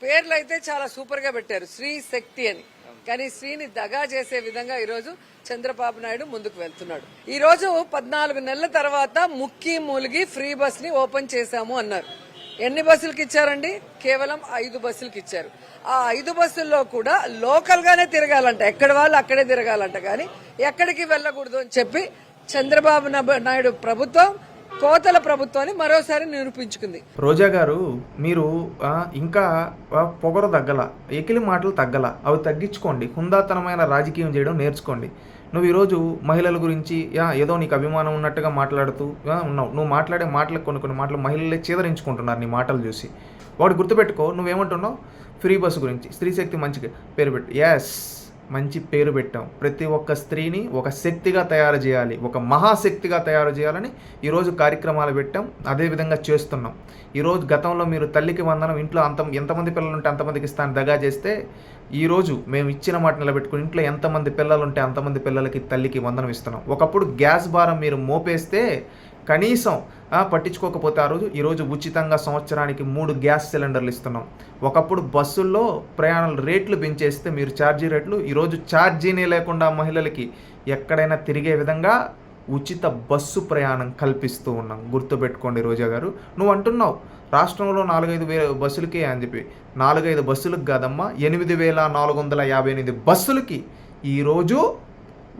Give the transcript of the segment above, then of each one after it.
పేర్లు అయితే చాలా సూపర్ గా పెట్టారు, శ్రీ శక్తి అని. కానీ శ్రీని దగా చేసే విధంగా ఈ రోజు చంద్రబాబు నాయుడు ముందుకు వెళ్తున్నాడు. ఈ రోజు 14 నెలల తర్వాత ముక్కి మూలిగి ఫ్రీ బస్ ని ఓపెన్ చేశాము అన్నారు. ఎన్ని బస్సులకి ఇచ్చారండి? కేవలం 5 బస్సులకి ఇచ్చారు. ఆ 5 బస్సుల్లో కూడా లోకల్ గానే తిరగాలంట, ఎక్కడ వాళ్ళు అక్కడే తిరగాలంట, కానీ ఎక్కడికి వెళ్ళకూడదు అని చెప్పి చంద్రబాబు నాయుడు ప్రభుత్వం కోతల ప్రభుత్వాన్ని మరోసారి నిరూపించుకుంది. రోజా గారు, మీరు ఇంకా పొగరు తగ్గల, ఎకిలి మాటలు తగ్గల, అవి తగ్గించుకోండి. హుందాతనమైన రాజకీయం చేయడం నేర్చుకోండి. నువ్వు ఈరోజు మహిళల గురించి ఏదో నీకు అభిమానం ఉన్నట్టుగా మాట్లాడుతూ ఉన్నావు. నువ్వు మాట్లాడే మాటలకు కొన్ని మాటలు మహిళలే చీదరించుకుంటున్నారు నీ మాటలు చూసి. వాడు గుర్తుపెట్టుకో, నువ్వేమంటున్నావు? ఫ్రీ బస్సు గురించి స్త్రీ శక్తి మంచి పేరు పెట్టు. ఎస్, మంచి పేరు పెట్టాం. ప్రతి ఒక్క స్త్రీని ఒక శక్తిగా తయారు చేయాలి, ఒక మహాశక్తిగా తయారు చేయాలని ఈరోజు కార్యక్రమాలు పెట్టాం. అదేవిధంగా చేస్తున్నాం. ఈరోజు గతంలో మీరు తల్లికి వందనం ఇంట్లో ఎంతమంది పిల్లలు ఉంటే అంతమందికి ఇస్తాను దగా చేస్తే, ఈరోజు మేము ఇచ్చిన మాట నిలబెట్టుకుని ఇంట్లో ఎంతమంది పిల్లలు ఉంటే అంతమంది పిల్లలకి తల్లికి వందనం ఇస్తున్నాం. ఒకప్పుడు గ్యాస్ భారం మీరు మోపేస్తే కనీసం పట్టించుకోకపోతే ఆ రోజు ఈరోజు ఉచితంగా సంవత్సరానికి 3 గ్యాస్ సిలిండర్లు ఇస్తున్నాం. ఒకప్పుడు బస్సుల్లో ప్రయాణాల రేట్లు పెంచేస్తే మీరు ఛార్జీ రేట్లు, ఈరోజు ఛార్జీనే లేకుండా మహిళలకి ఎక్కడైనా తిరిగే విధంగా ఉచిత బస్సు ప్రయాణం కల్పిస్తూ ఉన్నాం. గుర్తుపెట్టుకోండి రోజా గారు. నువ్వు అంటున్నావు రాష్ట్రంలో 4-5 బస్సులకే అని చెప్పి. 4-5 బస్సులకు కాదమ్మా, 8,458 బస్సులకి ఈరోజు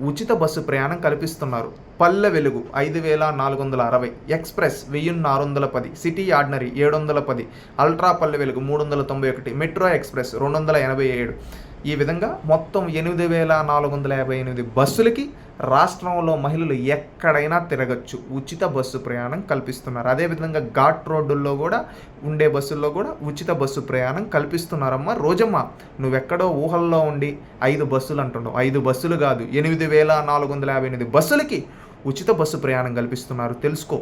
ఉచిత బస్సు ప్రయాణం కల్పిస్తున్నారు. Palle Velugu 5,460, express 1,610, city ordinary 710, ultra Palle Velugu 391, metro express 287. ఈ విధంగా మొత్తం 8,458 బస్సులకి రాష్ట్రంలో మహిళలు ఎక్కడైనా తిరగచ్చు. ఉచిత బస్సు ప్రయాణం కల్పిస్తున్నారు. అదేవిధంగా ఘాట్ రోడ్డుల్లో కూడా ఉండే బస్సుల్లో కూడా ఉచిత బస్సు ప్రయాణం కల్పిస్తున్నారమ్మా. రోజమ్మ, నువ్వెక్కడో ఊహల్లో ఉండి 5 బస్సులు అంటున్నావు. 5 బస్సులు కాదు, 8,458 బస్సులకి ఉచిత బస్సు ప్రయాణం కల్పిస్తున్నారు. తెలుసుకో.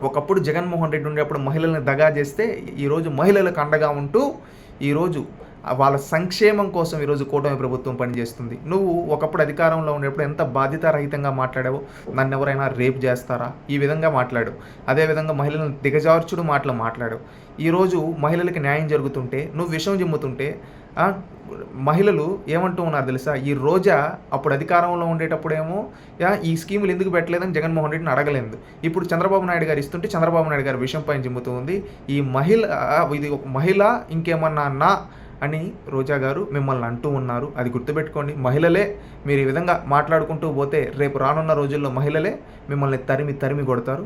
ఒకప్పుడు జగన్మోహన్ రెడ్డి ఉండేప్పుడు మహిళల్ని దగా చేస్తే, ఈరోజు మహిళలకు అండగా ఉంటూ ఈరోజు వాళ్ళ సంక్షేమం కోసం ఈరోజు కూటమి ప్రభుత్వం పనిచేస్తుంది. నువ్వు ఒకప్పుడు అధికారంలో ఉండేప్పుడు ఎంత బాధ్యతారహితంగా మాట్లాడావో, నన్ను ఎవరైనా రేప్ చేస్తారా ఈ విధంగా మాట్లాడు. అదేవిధంగా మహిళలను దిగజార్చుడు మాటలు మాట్లాడు. ఈరోజు మహిళలకి న్యాయం జరుగుతుంటే నువ్వు విషం జిమ్ముతుంటే మహిళలు ఏమంటూ ఉన్నారు తెలుసా? ఈ రోజా అప్పుడు అధికారంలో ఉండేటప్పుడేమో ఈ స్కీములు ఎందుకు పెట్టలేదని జగన్మోహన్ రెడ్డిని అడగలేదు. ఇప్పుడు చంద్రబాబు నాయుడు గారు ఇస్తుంటే చంద్రబాబు నాయుడు గారు విషయం పైన జిమ్ముతూ ఉంది. ఈ మహిళ, ఇది ఒక మహిళ ఇంకేమన్నా నా అని రోజా గారు మిమ్మల్ని అంటూ ఉన్నారు. అది గుర్తుపెట్టుకోండి. మహిళలే మీరు ఈ విధంగా మాట్లాడుకుంటూ పోతే రేపు రానున్న రోజుల్లో మహిళలే మిమ్మల్ని తరిమి కొడతారు.